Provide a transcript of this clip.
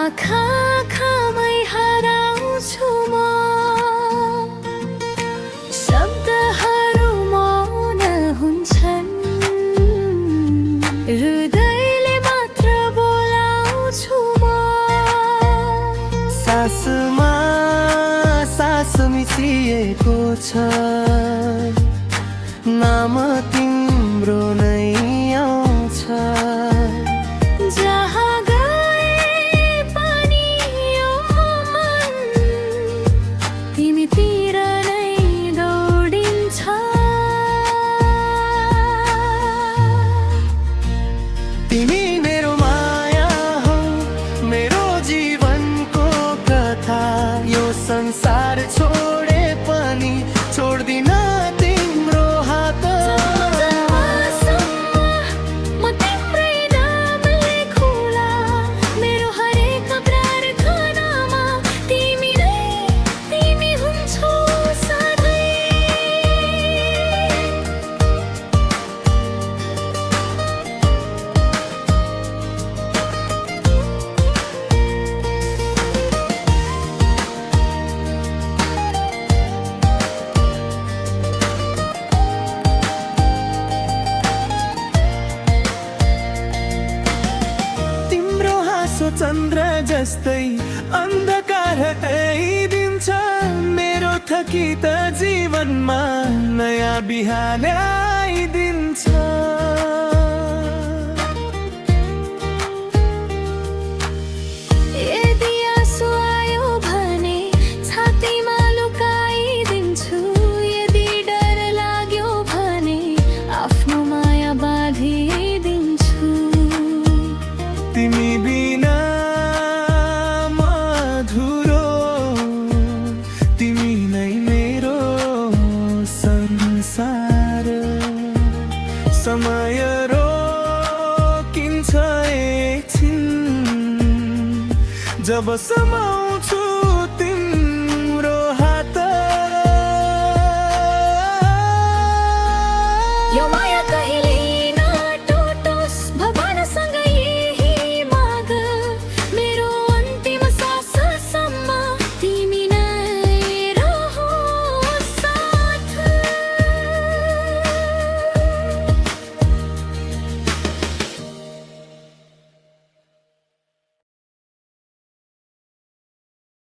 आँखामै हराउँछु म शब्दहरू मौन हुन्छन् हृदयले मात्र बोलाउँछु म सासमा सास मिसिएको छ नाम तिम्रो नै आउँछ जहाँ गए पनि यो मन तिमीतिर नै दौडिन्छ तिमी मेरो माया हौ मेरो जीवनको कथा यो संसार छोडे पनि छोड्दिन तिम्रो हात जबसम्म म तिम्रै नाम लेखुला मेरो हरेक प्रार्थनामा तिमी हुन्छौ सधैँ तिम्रो हाँसो चन्द्र जस्तै अन्धकार हटाइदिन्छ मेरो थकित जीवनमा नयाँ बिहान आइदिन्छ यदि आँसु आयो भने छातीमा लुकाइदिन्छु यदि डर लाग्यो भने आफ्नो माया बाँधिदिन्छु तिमी बिना म अधुरो तिमी नै मेरो संसार समय रोकिन्छ एकछिन जब समाउँछु